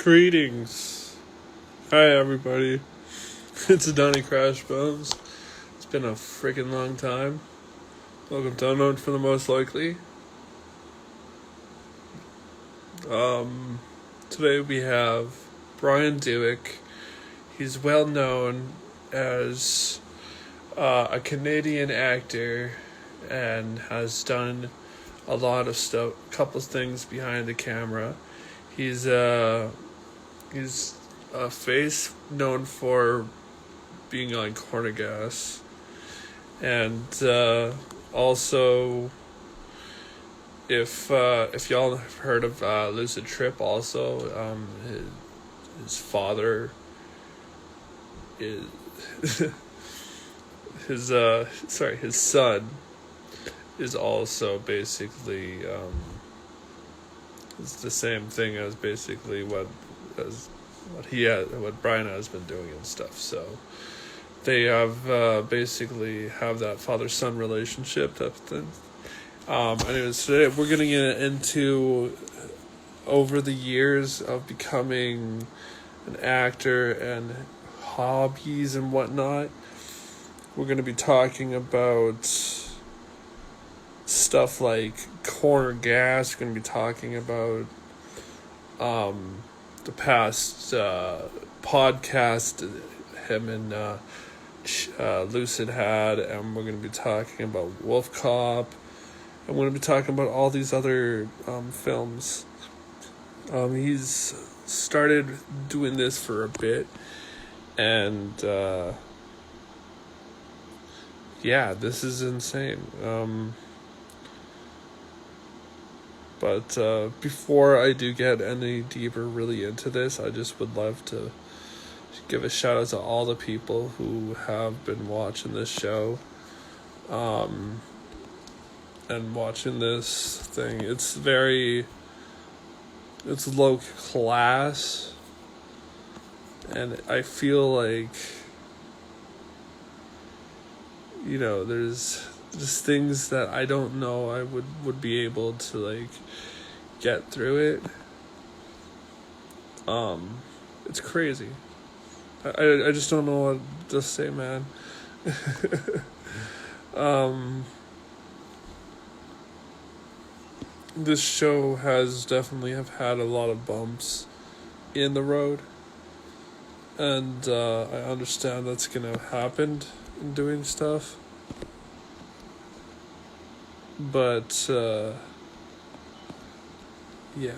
Greetings. Hi, everybody. It's Donnie Crashbones. It's been a freaking long time. Welcome to Unknown for the Most Likely. Today we have Brian Dueck. He's well known as a Canadian actor and has done a lot of stuff, couple things behind the camera. He's a face known for being on Corner Gas, and also, if y'all have heard of Lucid Trip, also his father is his son is also basically it's the same thing as basically what Brian has been doing and stuff. So they have basically have that father-son relationship type of thing. Anyways, today we're gonna get into over the years of becoming an actor and hobbies and whatnot. We're gonna be talking about stuff like Corner Gas. We're going to be talking about the past podcast him and Lucid had, and we're going to be talking about Wolf Cop, and we're going to be talking about all these other films. He's started doing this for a bit, and this is insane. But before I do get any deeper really into this, I just would love to give a shout out to all the people who have been watching this show and watching this thing. It's low class, and I feel like, there's just things that I don't know I would be able to get through it. It's crazy. I just don't know what to say, man. This show has definitely have had a lot of bumps in the road, and I understand that's gonna happen in doing stuff. But, yeah.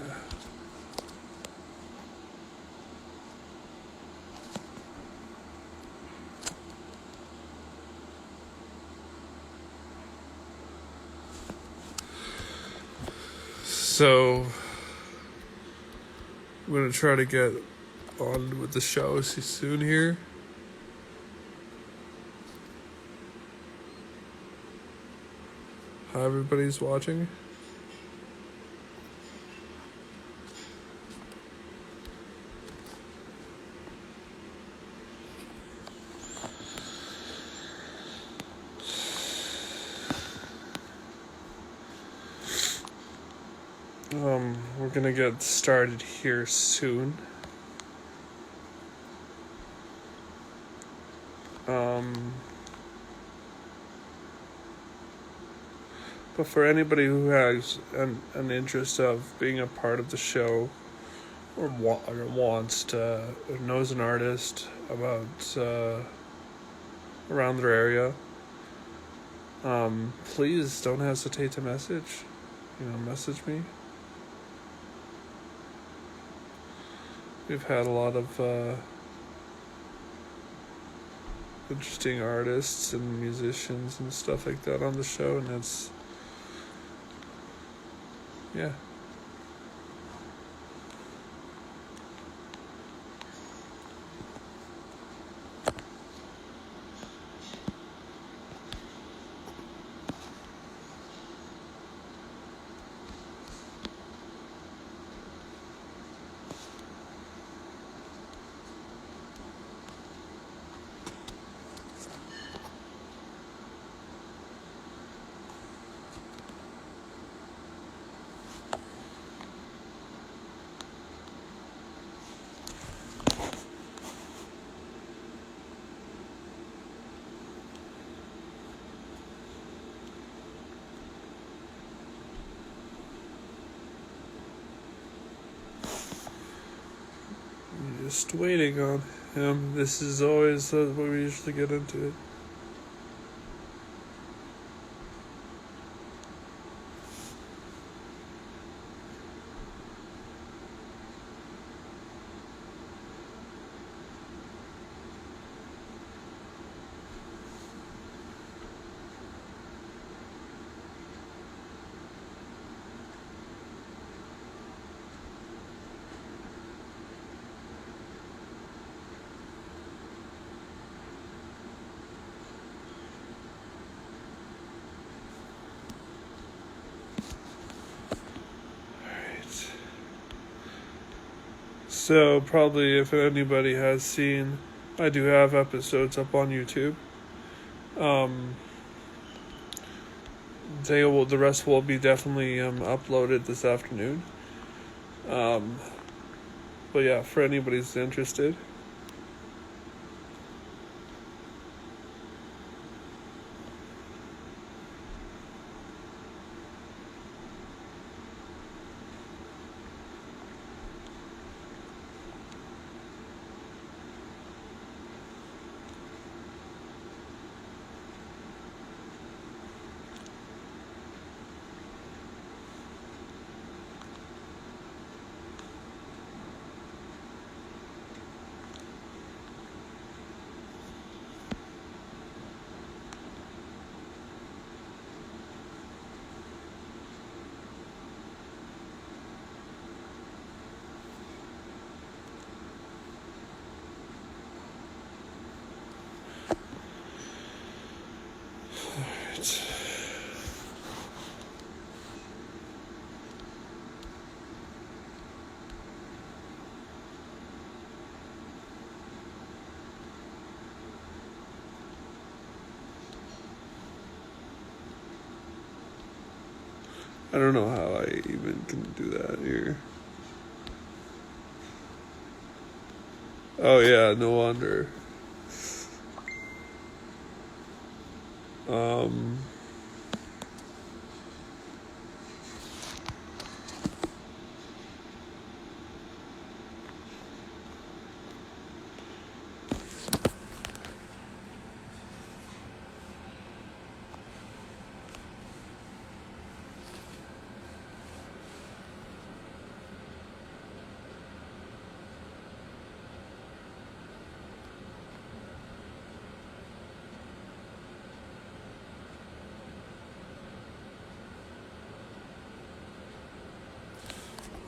So, I'm going to try to get on with the show soon here. Hi, everybody's watching. We're gonna get started here soon. But for anybody who has an interest of being a part of the show, or wants to, or knows an artist about around their area, please don't hesitate to message me. We've had a lot of interesting artists and musicians and stuff like that on the show, and it's Just waiting on him. This is always what we usually get into. It. Alright. So, probably if anybody has seen, I do have episodes up on YouTube. Um, the rest will be definitely uploaded this afternoon. Um, but yeah, for anybody who's interested. I don't know how I even can do that here. Oh yeah, no wonder. Um,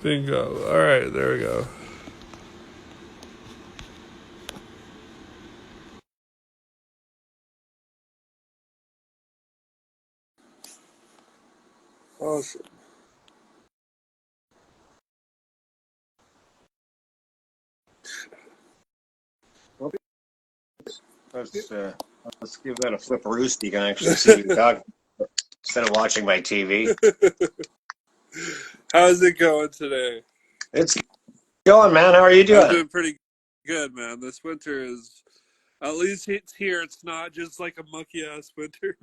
bingo. All right, there we go. Awesome. Let's let's give that a flip roost. You can actually see me talking instead of watching my TV. How's it going today? It's going, man. How are you I'm doing? doing pretty good, man. This winter is, at least it's here. It's not just like a mucky ass winter.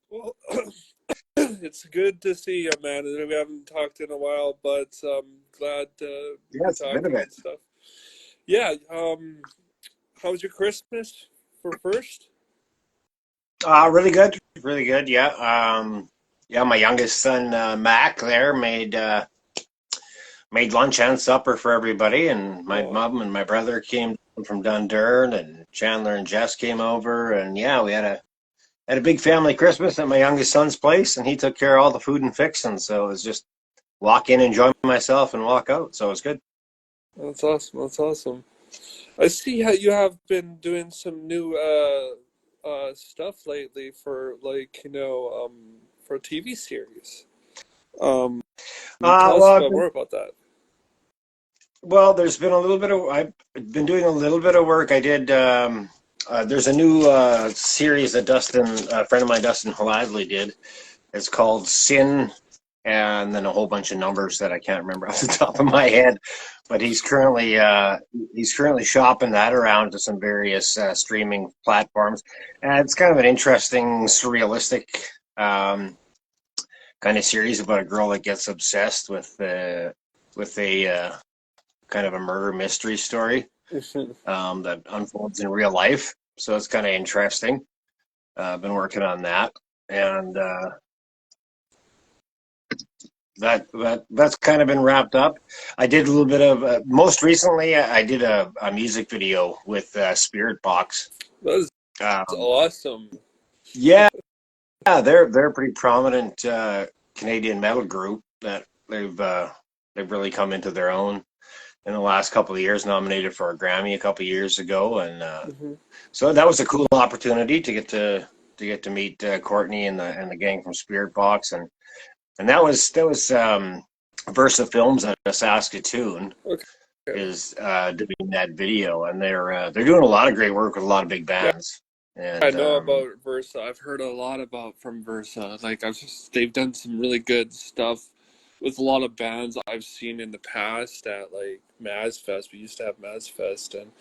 Well, it's good to see you, man. We haven't talked in a while, but glad Yeah, we're it's been a talking bit. and stuff. Yeah. How was your Christmas for first? Really good, really good. Yeah. Yeah. My youngest son, Mac, there made lunch and supper for everybody, and my Oh, mom and my brother came from Dundurn, and Chandler and Jess came over, and yeah, we had a big family Christmas at my youngest son's place, and he took care of all the food and fixing. So it was just walk in, enjoy myself, and walk out. So it was good. that's awesome. That's awesome. I see how you have been doing some new stuff lately for for a TV series. Um, tell us Well, about more about that. there's been a little bit of I've been doing a little bit of work. I did. There's a new series that a friend of mine, Dustin Haladley, did. It's called Sin, and then a whole bunch of numbers that I can't remember off the top of my head. But he's currently shopping that around to some various streaming platforms, and it's kind of an interesting, surrealistic um, kind of series about a girl that gets obsessed with a kind of a murder mystery story that unfolds in real life. So it's kind of interesting. I've been working on that, and that's kind of been wrapped up. I did a little bit of most recently. I did a music video with Spiritbox. That's Um, awesome. yeah, they're a pretty prominent Canadian metal group that they've really come into their own in the last couple of years. Nominated for a Grammy a couple of years ago, and Hmm. so that was a cool opportunity to meet Courtney and the gang from Spiritbox, and that was Versa Films out of Saskatchewan Okay. is doing that video, and they're doing a lot of great work with a lot of big Yeah, bands, I and know about Versa. I've heard a lot about from Versa. Like they've done some really good stuff with a lot of bands I've seen in the past at like Mazfest. We used to have Mazfest, and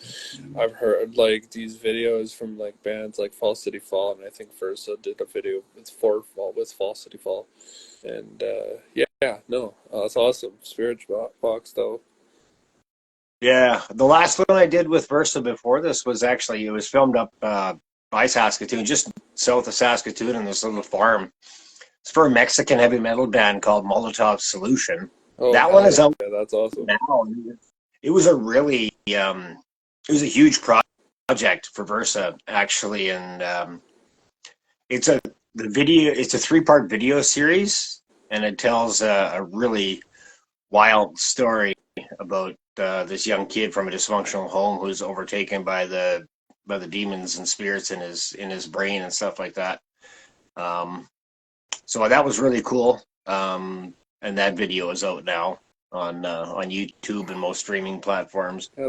I've heard like these videos from like bands like Fall City Fall, and I think Versa did a video with Fall City Fall, and yeah, no, that's awesome. Spirit Box though. yeah, the last one I did with Versa before this was actually it was filmed up by Saskatoon, just south of Saskatoon, in this little farm. It's for a Mexican heavy metal band called Molotov Solution. Oh That one hell is out yeah, that's awesome. now. It was a really it was a huge project for Versa actually, and it's a the video. It's a three-part video series, and it tells a really wild story about this young kid from a dysfunctional home who's overtaken by the demons and spirits in his brain and stuff like that. Um, so that was really cool. And that video is out now on YouTube and most streaming platforms. Yeah,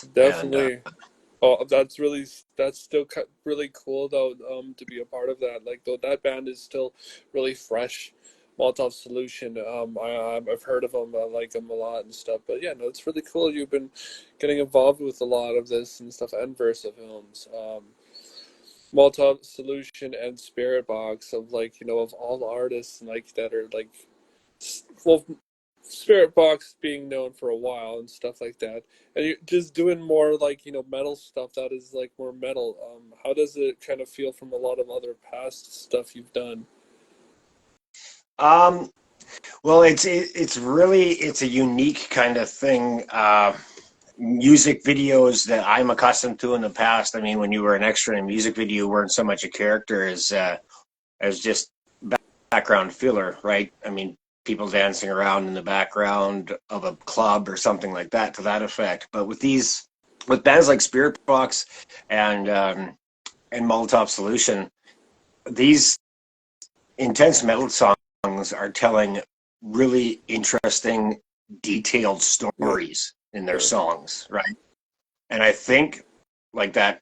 And definitely. Oh, that's still really cool though. To be a part of that, like though that band is still really fresh. Molotov Solution. I've heard of them. I like them a lot and stuff. But yeah, no, it's really cool. You've been getting involved with a lot of this and stuff, and Versa Films. Molotov Solution and Spiritbox of like of all the artists like that are like well Spiritbox being known for a while and stuff like that, and you're just doing more like metal stuff that is like more metal. How does it kind of feel from a lot of other past stuff you've done? um, well, it's really it's a unique kind of thing. Music videos that I'm accustomed to in the past. I mean, when you were an extra in a music video, you weren't so much a character as just background filler, right? I mean, people dancing around in the background of a club or something like that to that effect. But with bands like Spiritbox and Molotov Solution, these intense metal songs are telling really interesting, detailed Yeah, stories in their yeah, songs, right? And I think like that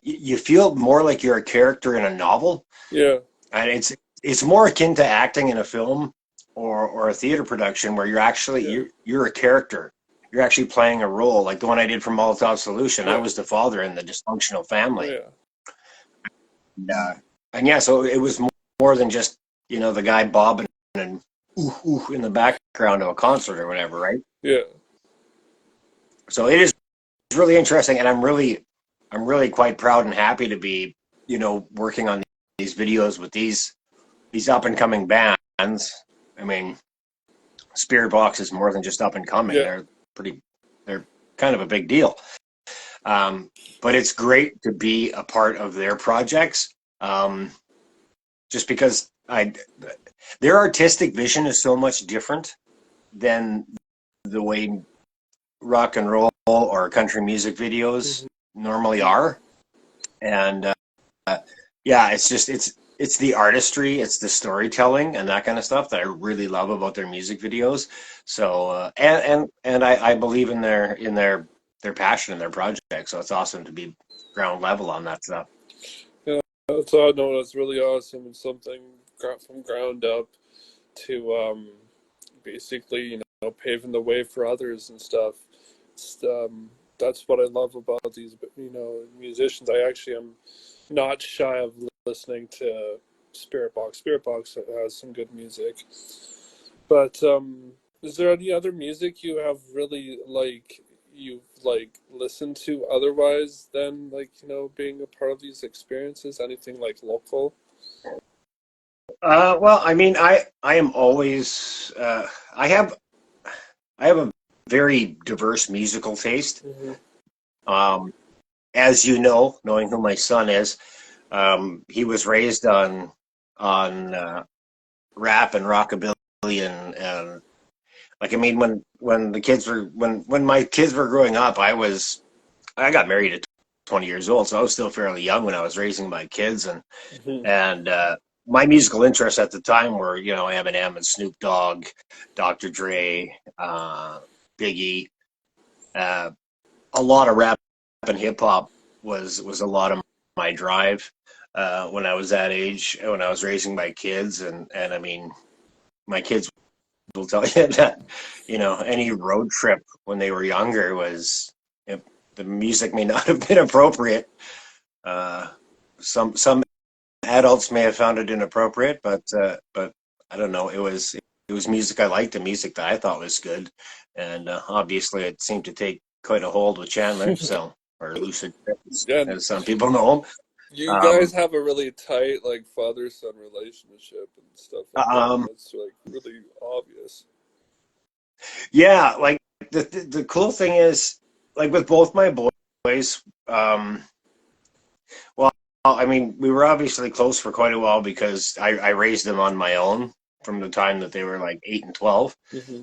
you feel more like you're a character in a novel, yeah, and it's more akin to acting in a film or a theater production where yeah, you're a character. You're actually playing a role, like the one I did for Molotov Solution. I yeah. was the father in the dysfunctional Oh family, yeah, and, and yeah, so it was more than just the guy bobbing and ooh, ooh in the background of a concert or whatever, right? yeah. So it is really interesting, and I'm really quite proud and happy to be working on these videos with these up and coming bands. I mean, Spirit Box is more than just up and coming. Yeah. They're kind of a big deal. But it's great to be a part of their projects. Just because their artistic vision is so much different than the way rock and roll or country music videos Hmm. normally are. And yeah, it's the artistry, it's the storytelling and that kind of stuff that I really love about their music videos. So and I believe in their passion and their project. So it's awesome to be ground level on that stuff. Yeah, that's all. No, that's really awesome. And something from ground up to basically paving the way for others and stuff. It's, that's what I love about these musicians. I actually am not shy of listening to Spiritbox. Spiritbox has some good music. But is there any other music you have really you've listened to otherwise than being a part of these experiences? Anything local? Well, I mean, I am always I have a very diverse musical taste. Hmm. Um, as you know, knowing who my son is, he was raised on rap and rockabilly and like I mean when the kids were when my kids were growing up, I got married at 20 years old, so I was still fairly young when I was raising my kids Hmm. and my musical interests at the time were Eminem and Snoop Dogg, Dr. Dre, Biggie, uh, a lot of rap and hip hop was a lot of my drive when I was that age when I was raising my kids and I mean my kids will tell you that any road trip when they were younger was the music may not have been appropriate. Uh, some adults may have found it inappropriate, but I don't know. It was music I liked, and music that I thought was good, and obviously it seemed to take quite a hold with Chandler. So, or Lucid, Yeah, and as some people know him. you guys Um, have a really tight father-son relationship and stuff like that, and um, that's really obvious. yeah, like the cool thing is, like with both my boys, well, I mean, we were obviously close for quite a while because I raised them on my own from the time that they were like 8 and 12. Hmm.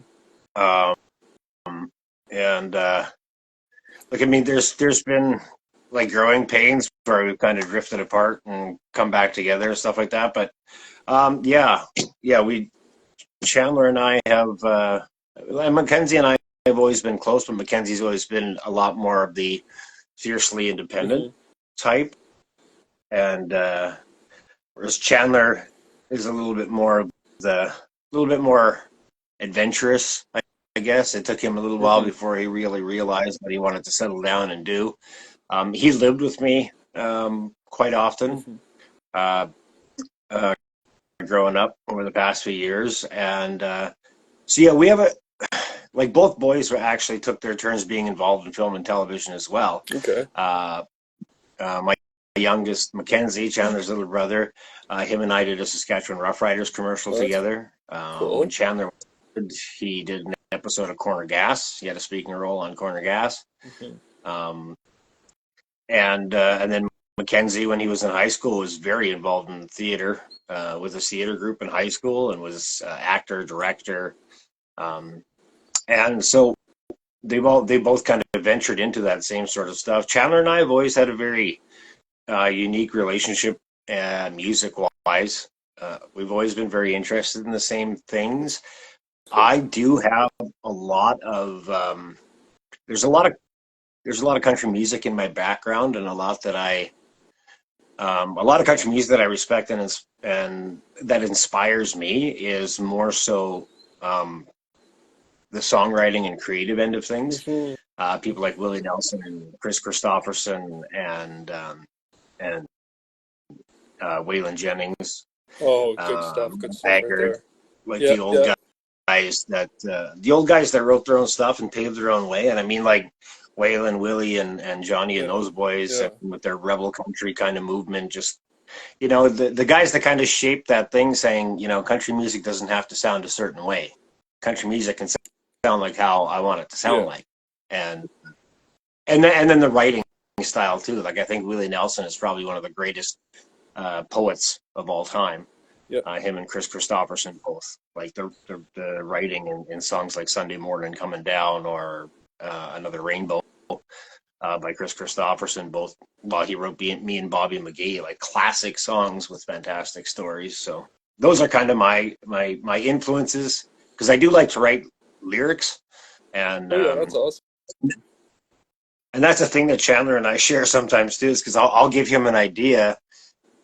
Um, and like I mean, there's been like growing pains where we've kind of drifted apart and come back together and stuff like that. But yeah, we Chandler and I have and Mackenzie and I have always been close, but Mackenzie's always been a lot more of the fiercely independent Hmm. type, and whereas Chandler is a little bit more of a little bit more adventurous. I guess it took him a little while Hmm. before he really realized what he wanted to settle down and do. He lived with me quite often Hmm. uh, uh, growing up over the past few years, and so yeah, we have a like both boys were actually took their turns being involved in film and television as well. Okay. Uh, my youngest, Mackenzie, Chandler's little brother, him and I did a Saskatchewan Roughriders commercial Well, that's together. When cool. Chandler he did an episode of Corner Gas. He had a speaking role on Corner Gas. Hmm. Um, and then Mackenzie, when he was in high school, was very involved in theater with a theater group in high school and was actor, director. Um, and so they both kind of ventured into that same sort of stuff. Chandler and I have always had a very unique relationship, music wise. We've always been very interested in the same things. Cool. I do have a lot of there's a lot of country music in my background, and a lot of country music that I respect and that inspires me is more so um, the songwriting and creative end of things. Hmm. People like Willie Nelson and Chris Christopherson and Waylon Jennings, Oh, good stuff. Good stuff right Haggard, there. like Yeah, the old yeah, guys that wrote their own stuff and paved their own way. And I mean, like Waylon, Willie, and Johnny and yeah, those boys yeah, with their rebel country kind of movement, just the guys that kind of shaped that thing, saying country music doesn't have to sound a certain way. Country music can sound like how I want it to sound yeah. like, and and then the writing style too. Like I think Willie Nelson is probably one of the greatest poets of all time. Yep. Him and Chris Christopherson both like the writing in songs like Sunday Morning Coming Down or Another Rainbow by Chris Christopherson, both while he wrote Me and Bobby McGee, like classic songs with fantastic stories. So those are kind of my influences because I do like to write lyrics and Oh yeah, that's awesome. and that's a thing that Chandler and I share sometimes too, is because I'll give him an idea,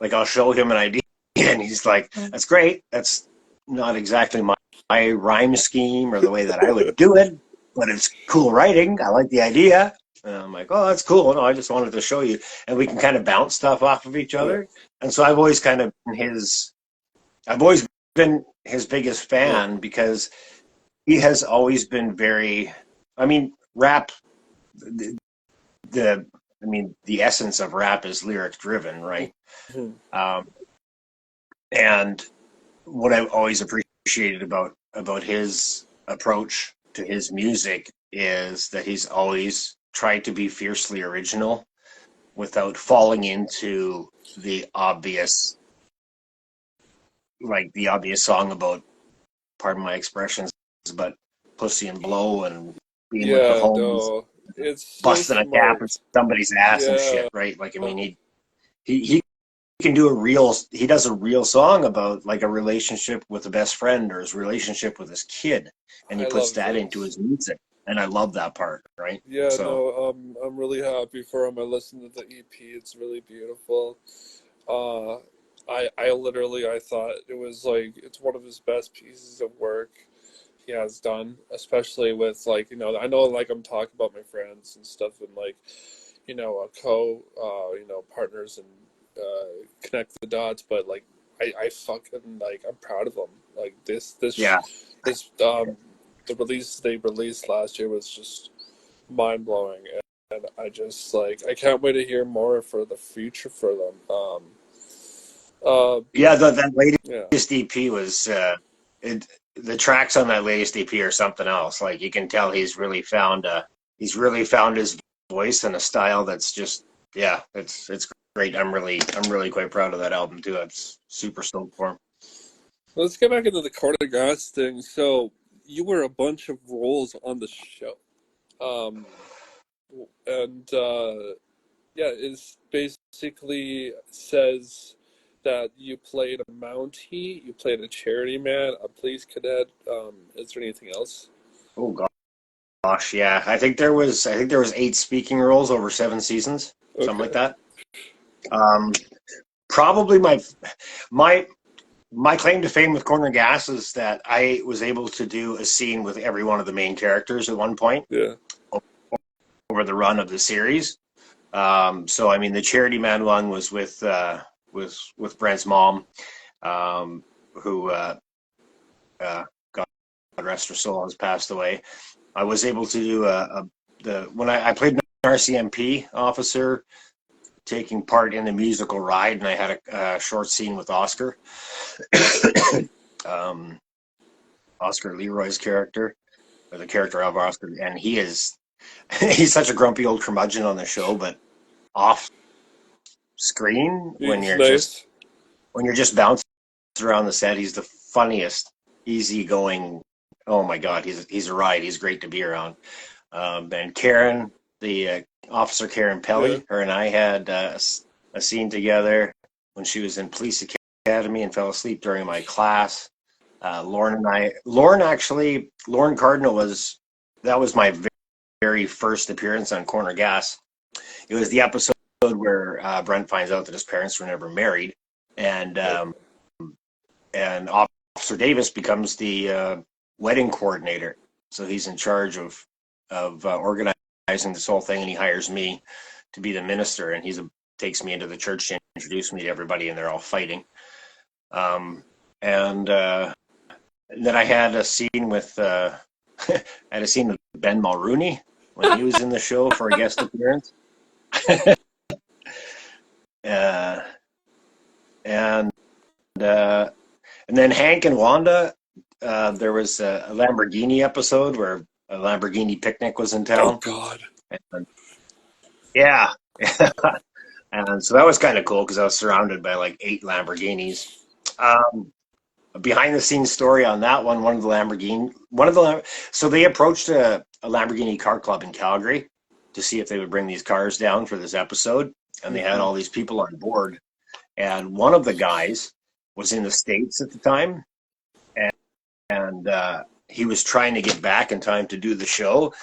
like I'll show him an idea, and he's like, "That's great. That's not exactly my rhyme scheme or the way that I would do it, but it's cool writing. I like the idea." And I'm like, oh, that's cool. No, I just wanted to show you. And we can kind of bounce stuff off of each Yeah. other. And so I've always been his biggest Yeah. fan because he has always been very, I mean, rap, the, the essence of rap is lyric driven, right? Mhm. Um, and what I've always appreciated about his approach to his music is that he's always tried to be fiercely original without falling into the obvious song about, pardon my expressions, but pussy and blow and being with the Yeah, homies, no. It's so busting a cap in smart. somebody's ass and Yeah. shit, right? Like, I mean, he can do he does a real song about like a relationship with a best friend or his relationship with his kid, and he I puts love that into this. his music, and I love that part, right? Yeah, So no, I'm really happy for him. I listened to the EP. It's really beautiful. Uh, I literally I thought it was like it's one of his best pieces of work he has done, especially with like I know like I'm talking about my friends and stuff and like partners and connect the dots, but like I fucking like I'm proud of them. Like yeah, this the release they released last year was just mind blowing, and I just like I can't wait to hear more for the future for them. Uh, yeah. That yeah, latest EP was it. The tracks on that latest EP are something else. Like you can tell he's really found his voice and a style that's just yeah, it's great. I'm really quite proud of that album too. I'm super stoked for him. let's get back into the Corner Gas thing. So you were a bunch of roles on the show, um, and yeah, it basically says that you played a Mountie, you played a charity man, a police cadet. Is there anything else? Oh gosh, yeah. I think there was 8 speaking roles over 7 seasons, something like Okay. that. Um, Probably my my claim to fame with Corner Gas is that I was able to do a scene with every one of the main characters at one point Yeah. over the run of the series. So I mean, the charity man one was with Brent's mom, who God rest her soul has passed away. I was able to do I played an RCMP officer taking part in the musical ride, and I had a short scene with Oscar, um, Oscar Leroy's character, or the character of Oscar, and he's such a grumpy old curmudgeon on the show, but off screen He's nice. when you're just bouncing around the set, he's the funniest, easygoing. Oh my God, he's a ride. He's great to be around. And Karen, the officer Karen Yeah. Pelly, her and I had a scene together when she was in police academy and fell asleep during my class. Lauren Cardinal that was my very first appearance on Corner Gas. It was the episode where Brent finds out that his parents were never married, and Okay. and Officer Davis becomes the wedding coordinator. So he's in charge of organizing this whole thing, and he hires me to be the minister, and takes me into the church to introduce me to everybody, and they're all fighting. Um, and then I had a scene with I had a scene with Ben Mulrooney when he was in the show for a guest appearance. uh, and uh, and then Hank and Wanda, there was a Lamborghini episode where a Lamborghini picnic was in Oh town. God. And, yeah. And so that was kind of cool because I was surrounded by like 8 Lamborghinis. Um, Behind the scenes story on that so they approached a Lamborghini car club in Calgary to see if they would bring these cars down for this episode. And they had Hmm. all these people on board. And one of the guys was in the States at the time, and he was trying to get back in time to do the show.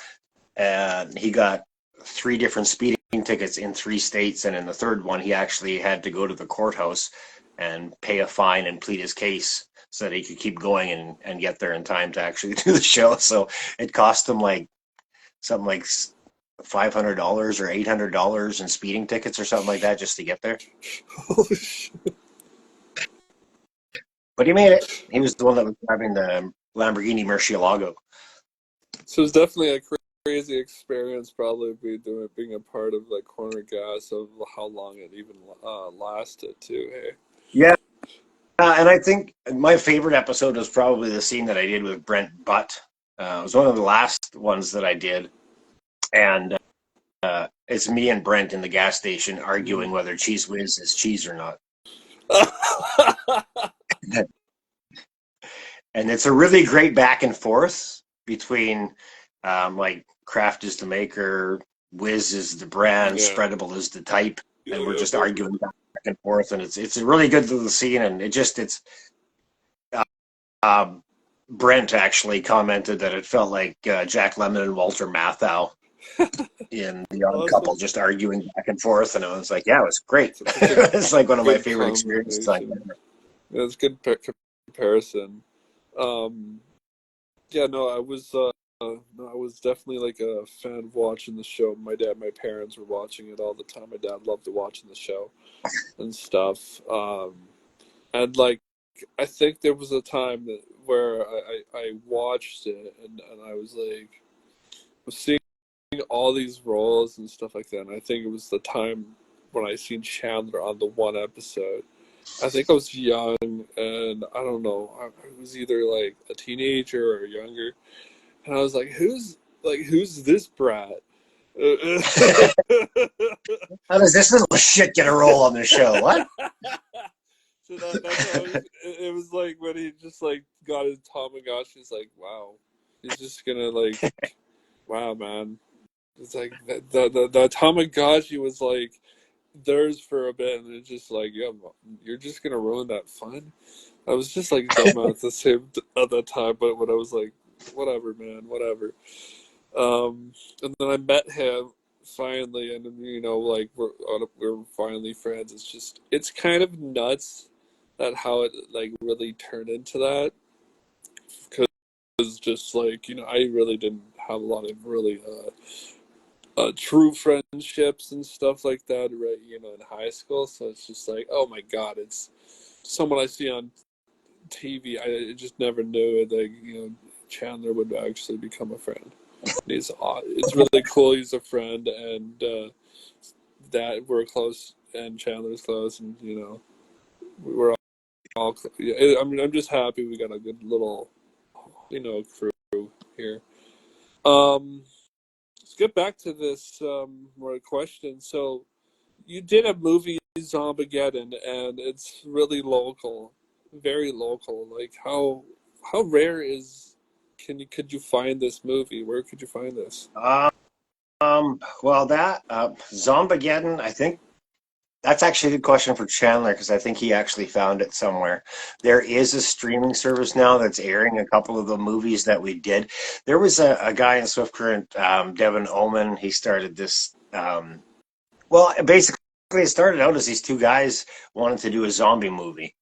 And he got 3 different speeding tickets in 3 states, and in the third one, he actually had to go to the courthouse and pay a fine and plead his case so that he could keep going and get there in time to actually do the show. So it cost him like something like $500 or $800 in speeding tickets or something like that just to get there. Holy shit. But he made it. He was the one that was driving the Lamborghini Murcielago. So it's definitely a crazy experience, probably being a part of like corner gas of how long it even lasted too. Hey. Yeah. And I think my favorite episode was probably the scene that I did with Brent Butt. It was one of the last ones that I did. And it's me and Brent in the gas station arguing whether Cheese Whiz is cheese or not. And it's a really great back and forth between like Kraft is the maker, Whiz is the brand, Yeah. Spreadable is the type, Yeah, and we're just yeah. arguing back and forth. And it's a really good little scene, and Brent actually commented that it felt like Jack Lemmon and Walter Matthau in The Odd Awesome. Couple just arguing back and forth, and I was like, yeah, it was great. It's a good- It's like one of my good favorite experiences I've combination. ever. Yeah, it's a good comparison. Yeah, no, I was definitely like a fan of watching the show. My parents were watching it all the time. My dad loved watching the show and stuff. And like, I think there was a time where I watched it and I was like, was seeing all these roles and stuff like that. And I think it was the time when I seen Chandler on the one episode. I think I was young, and I don't know. I was either like a teenager or younger, and I was like, "Who's this brat?" How does this little shit get a role on the show? What? So that's how it was like when he just like got his Tamagotchi. It's like, wow, he's just gonna like, wow, man. It's like the Tamagotchi was like theirs for a bit, and it's just like, yeah, you're just gonna ruin that fun. I was just like dumb at the same at that time, but when I was like, whatever, man, whatever. And then I met him finally, and you know, like we're finally friends. It's kind of nuts that how it like really turned into that, because just like you know, I really didn't have a lot of really true friendships and stuff like that, right? You know, in high school, so it's just like, oh my god, it's someone I see on TV. I just never knew that you know Chandler would actually become a friend. It's really cool. He's a friend, and that we're close, and Chandler's close, and you know we're all. Yeah, I'm just happy we got a good little, you know, crew here. Let's get back to this more question. So you did a movie Zombageddon, and it's really local, very local. Like how rare is could you find this movie? Where could you find this? Well, that Zombageddon, I think that's actually a good question for Chandler because I think he actually found it somewhere. There is a streaming service now that's airing a couple of the movies that we did. There was a guy in Swift Current, Devin Oman. He started this. Well, basically, it started out as these two guys wanted to do a zombie movie,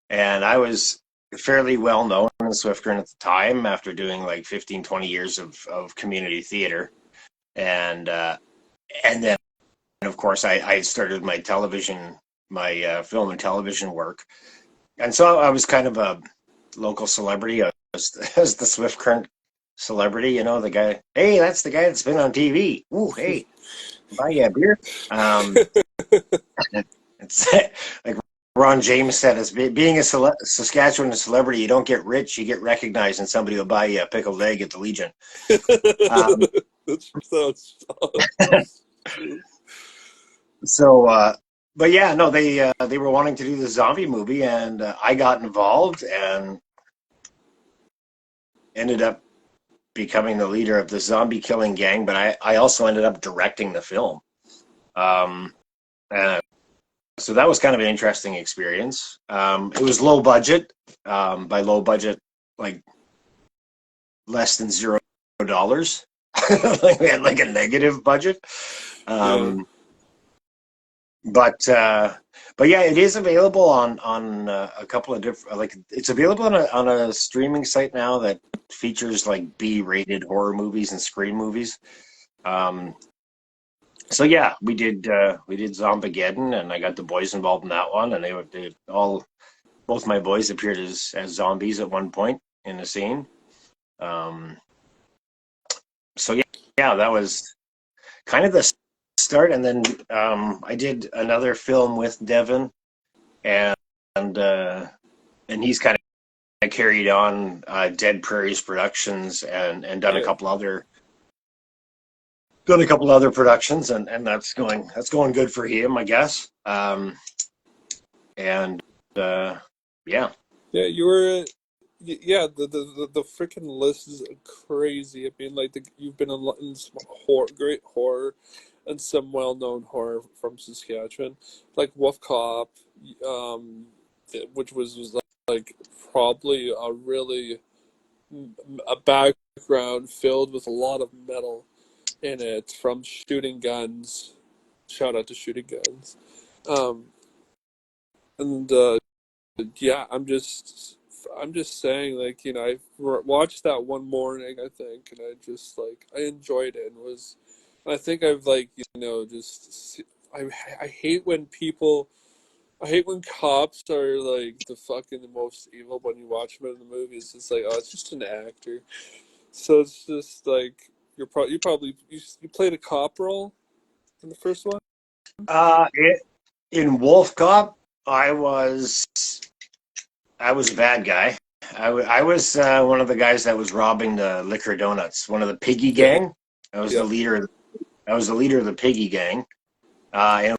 and I was fairly well known in Swift Current at the time after doing like 15, 20 years of community theater, and then of course, I started my television, my film and television work, and so I was kind of a local celebrity. I was the Swift Current celebrity, you know, the guy. Hey, that's the guy that's been on TV. Ooh, hey, buy you a beer. It's like Ron James said, as being a Saskatchewan celebrity, you don't get rich, you get recognized, and somebody will buy you a pickled egg at the Legion. Um, That's So, but yeah, no, they were wanting to do the zombie movie, and I got involved and ended up becoming the leader of the zombie killing gang. But I also ended up directing the film, and so that was kind of an interesting experience. It was low budget, by low budget, like less than $0. Like we had like a negative budget. yeah. Um, but yeah, it is available on a couple of different, like it's available on a streaming site now that features like B-rated horror movies and screen movies. Um, So yeah, we did Zombageddon, and I got the boys involved in that one, and they all both my boys appeared as zombies at one point in the scene. Um, so yeah, that was kind of the start, and then I did another film with Devin, and and, uh, and he's kind of carried on Dead Prairies Productions and Yeah. done a couple other productions, and that's going good for him, I guess. And yeah. Yeah, you were. Yeah, the freaking list is crazy. I mean, like you've been in some great horror, and some well-known horror from Saskatchewan, like Wolf Cop, um, which was like probably a background filled with a lot of metal in it from shooting guns. Shout out to shooting guns. Um, and yeah, I'm just saying, like, I watched that one morning, I think, and I just like I enjoyed it, and I think I've like just I hate when I hate when cops are like the fucking the most evil when you watch them in the movies. It's like, oh, it's just an actor. So it's just like you played a cop role in the first one. In Wolf Cop, I was I was a bad guy. I was one of the guys that was robbing the liquor donuts. One of the piggy Yeah, gang. I was the yeah. leader. I was the leader of the piggy gang. In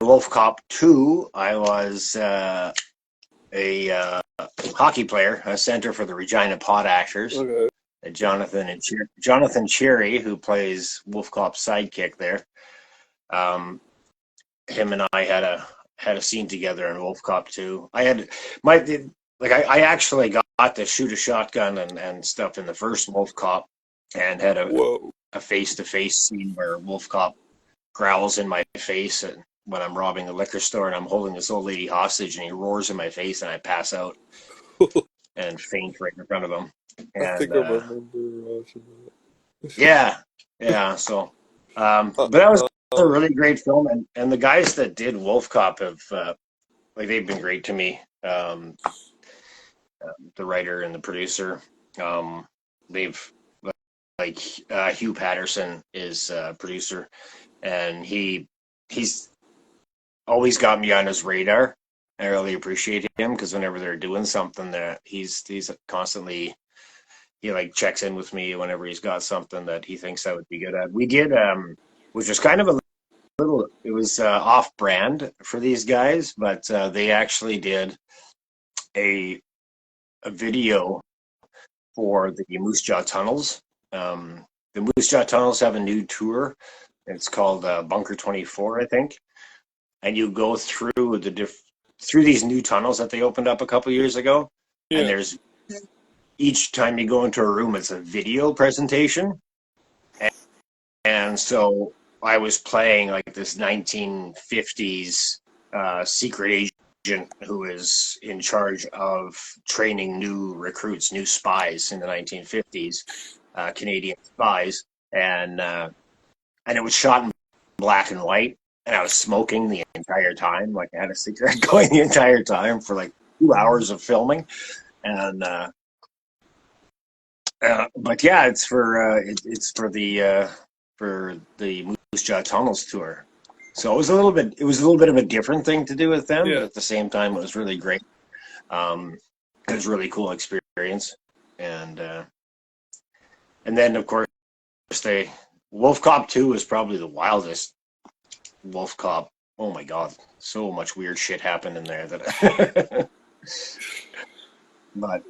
Wolf Cop 2, I was a hockey player, a center for the Regina Pot Actors. Okay. Jonathan Cherry, who plays Wolf Cop's sidekick there. Um, Him and I had a scene together in Wolf Cop 2. My I actually got to shoot a shotgun and stuff in the first Wolf Cop, and had Whoa. a face to face scene where Wolf Cop growls in my face and when I'm robbing the liquor store and I'm holding this old lady hostage, and he roars in my face and I pass out and faint right in front of him. I And think I remember watching that. yeah, yeah. So, Uh, but that was a um, really great film, and the guys that did Wolf Cop have they've been great to me. The writer and the producer, um, they've like Hugh Patterson is producer, and he's always got me on his radar. I really appreciate him because whenever they're doing something, that he's constantly he like checks in with me whenever he's got something that he thinks I would be good at. We did, which was kind of a little, it was off brand for these guys, but they actually did a a video for the Moose Jaw Tunnels. The Moose Jaw Tunnels have a new tour. It's called Bunker 24, I think, and you go through through these new tunnels that they opened up a couple years ago. And yeah. there's each time you go into a room, it's a video presentation. And so I was playing like this 1950s secret agent who is in charge of training new recruits, new spies in the 1950s, Canadian spies, and it was shot in black and white, and I was smoking the entire time, like I had a cigarette going the entire time for like 2 hours of filming, and but yeah, it's for the Moose Jaw Tunnels tour. So it was a little bit of a different thing to do with them, but Yeah. at the same time, it was really great. Um, it was a really cool experience, and uh, and then of course they Wolf Cop 2 was probably the wildest Wolf Cop. Oh my god, so much weird shit happened in there that. But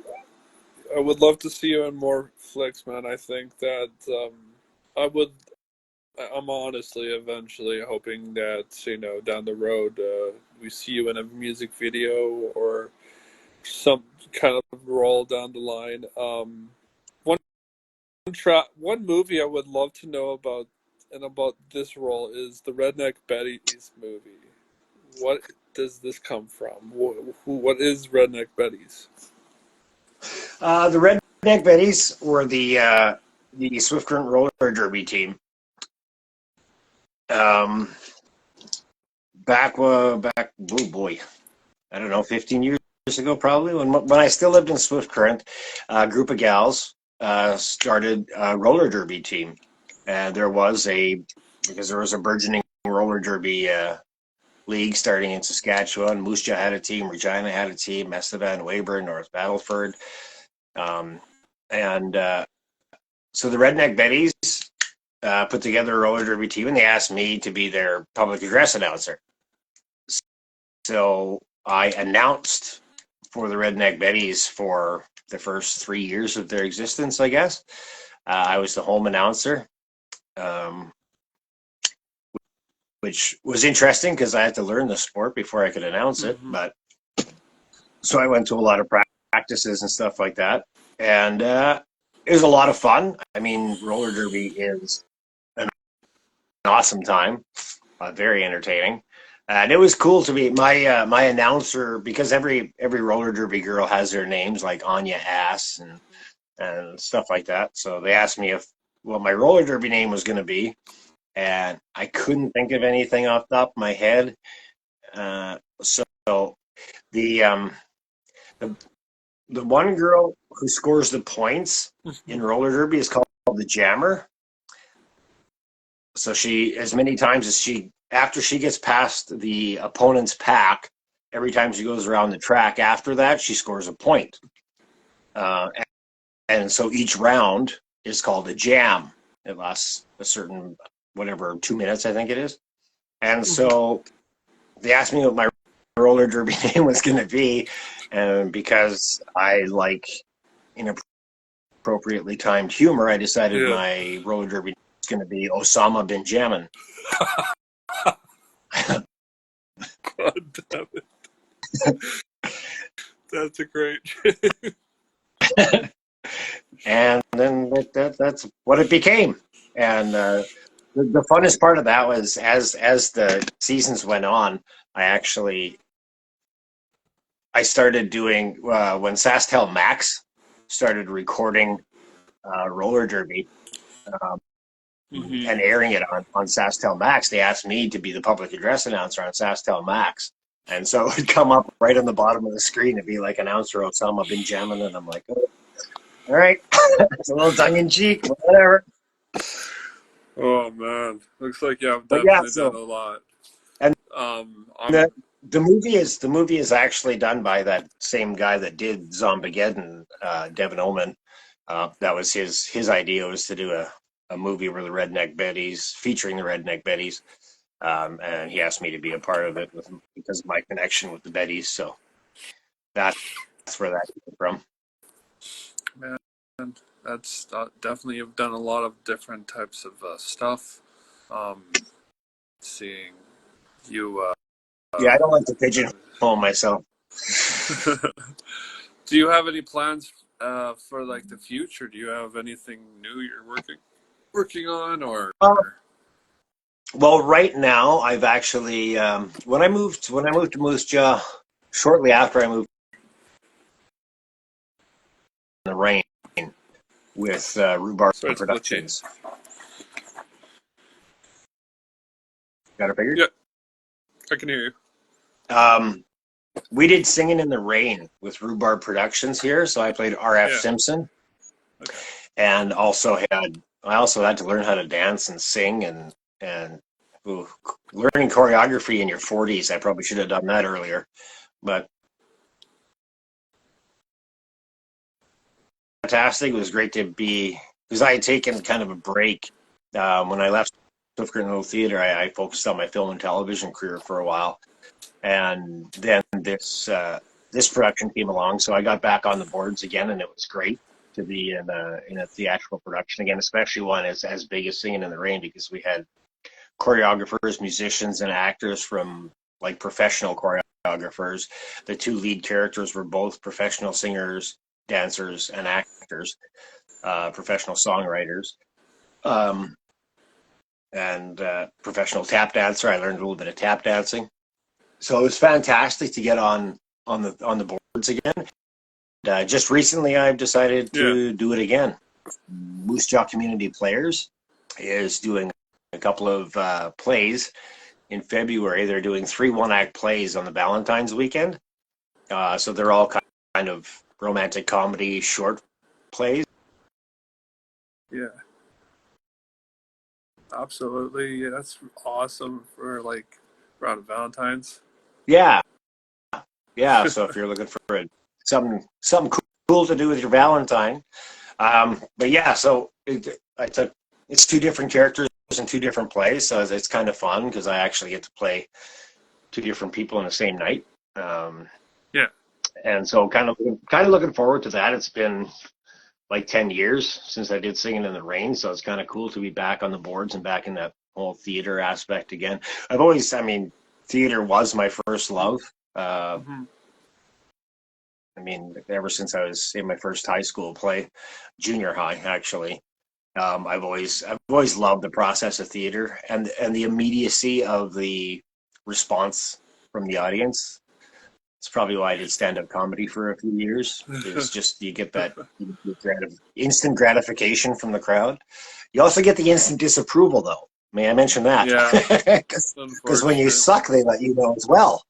I would love to see you in more flicks, man. I think that I would. I'm honestly eventually hoping that down the road we see you in a music video or some kind of role down the line. One one movie I would love to know about this role is the Redneck Betty's movie. What does this come from? What is Redneck Betty's? the Redneck Betties were the Swift Current roller derby team. Oh boy, I don't know, 15 years ago probably, when I still lived in Swift Current, a group of gals started a roller derby team, and because there was a burgeoning roller derby league starting in Saskatchewan. Moose Jaw had a team, Regina had a team, Estevan, Weyburn, North Battleford, um, and so the Redneck Betties put together a roller derby team, and they asked me to be their public address announcer. So I announced for the Redneck Betties for the first 3 years of their existence, I guess. I was the home announcer, um, which was interesting because I had to learn the sport before I could announce it. Mm-hmm. But so I went to a lot of practices and stuff like that, and it was a lot of fun. I mean, roller derby is an awesome time, very entertaining. And it was cool to be my announcer, because every roller derby girl has their names like Anya Ass and stuff like that. So they asked me what my roller derby name was going to be, and I couldn't think of anything off the top of my head. So the um, the the one girl who scores the points in roller derby is called the jammer. So she, as many times as after she gets past the opponent's pack, every time she goes around the track after that, she scores a point. And so each round is called a jam. It lasts a certain, whatever, 2 minutes, I think it is. And so they asked me what my roller derby name was going to be, and because I like inappropriately timed humor, I decided my roller derby was going to be Osama bin Jamin. God damn it. That's a great. And then that's what it became. And the funnest part of that was as the seasons went on, I started doing when SaskTel Max started recording roller derby and airing it on SaskTel Max. They asked me to be the public address announcer on SaskTel Max. And so it would come up right on the bottom of the screen. It'd be like announcer Osama bin Jamin, and I'm like, oh, all right, it's a little tongue in cheek, whatever. Oh man, looks like you have definitely done a lot. And the movie is actually done by that same guy that did Zombageddon, Devin Oman. That was his idea, was to do a movie where the Redneck Betties, featuring the Redneck Betties, and he asked me to be a part of it because of my connection with the Betties. So that's where that came from. Man, that's definitely, you've done a lot of different types of stuff. Seeing you. Yeah, I don't like to pigeonhole myself. Do you have any plans for like the future? Do you have anything new you're working on, or? Well, right now I've actually when I moved to Moose Jaw, shortly after I moved in the rain with Rhubarb Productions. Got it figured? Yeah, I can hear you. We did Singing in the Rain with Rhubarb Productions here, so I played R.F. Simpson, and I also had to learn how to dance and sing and learning choreography in your 40s. I probably should have done that earlier, but fantastic. It was great to be, because I had taken kind of a break when I left Swift Current Little Theatre. I focused on my film and television career for a while, and then this production came along, so I got back on the boards again, and it was great to be in a theatrical production again, especially one as big as Singing in the Rain, because we had choreographers, musicians, and actors from like professional choreographers. The two lead characters were both professional singers, dancers, and actors, professional songwriters, and professional tap dancer. I learned a little bit of tap dancing, so it was fantastic to get on the boards again. Just recently, I've decided to do it again. Moose Jaw Community Players is doing a couple of plays in February. They're doing 3 one-act plays on the Valentine's weekend. So they're all kind of romantic comedy short plays. Yeah, absolutely. Yeah, that's awesome for like around Valentine's. Yeah, yeah. So if you're looking for something cool to do with your Valentine, but yeah. So it's 2 different characters in 2 different plays, so it's kind of fun because I actually get to play 2 different people in the same night. Um, Yeah. and so kind of looking forward to that. It's been like 10 years since I did Singing in the Rain, so it's kind of cool to be back on the boards and back in that whole theater aspect again. I mean, theater was my first love. Hmm. I mean, ever since I was in my first high school play, junior high actually. I've always loved the process of theater and the immediacy of the response from the audience. It's probably why I did stand-up comedy for a few years. Is just you get that instant gratification from the crowd. You also get the instant disapproval, though. May I mention that? Yeah, Because when you unfortunate. suck, they let you know as well.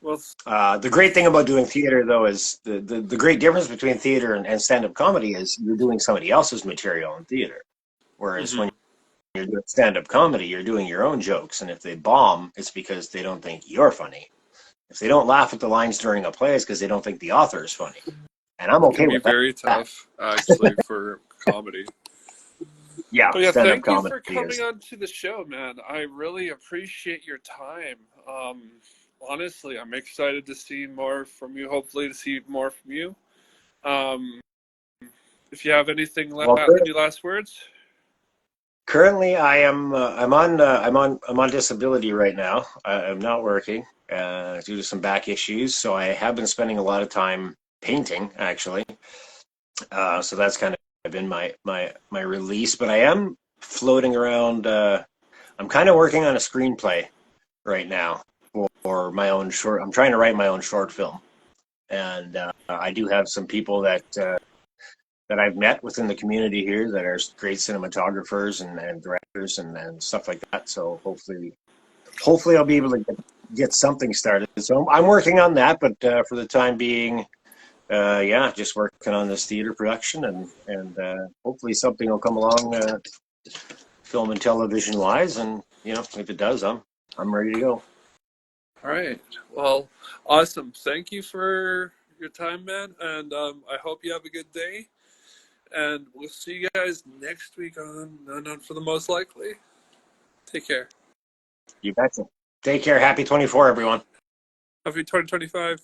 Well, The great thing about doing theater, though, is the great difference between theater and stand-up comedy is you're doing somebody else's material in theater. Whereas when hmm. you're doing stand-up comedy, you're doing your own jokes. And if they bomb, it's because they don't think you're funny. If they don't laugh at the lines during a play, it's because they don't think the author is funny. And I'm It can okay be with that. very tough, actually, for comedy. Yeah, But yeah, stand-up thank you comedy for coming is. on to the show, man. I really appreciate your time. Honestly, I'm excited to see more from you. Hopefully, to see more from you. Um, if you have anything, Well, any last words? currently I'm on disability right now. I'm not working due to some back issues, so I have been spending a lot of time painting actually. So that's kind of been my release. But I am floating around. I'm kind of working on a screenplay right now for my own short. I'm trying to write my own short film, and I do have some people that I've met within the community here that are great cinematographers and directors and stuff like that. So hopefully I'll be able to get something started. So I'm working on that, but for the time being, yeah, just working on this theater production and hopefully something will come along, film and television wise. And if it does, I'm ready to go. All right. Well, awesome. Thank you for your time, man. And I hope you have a good day. And we'll see you guys next week on None for the Most Likely. Take care. You betcha. Take care. Happy 24, everyone. Happy 2025.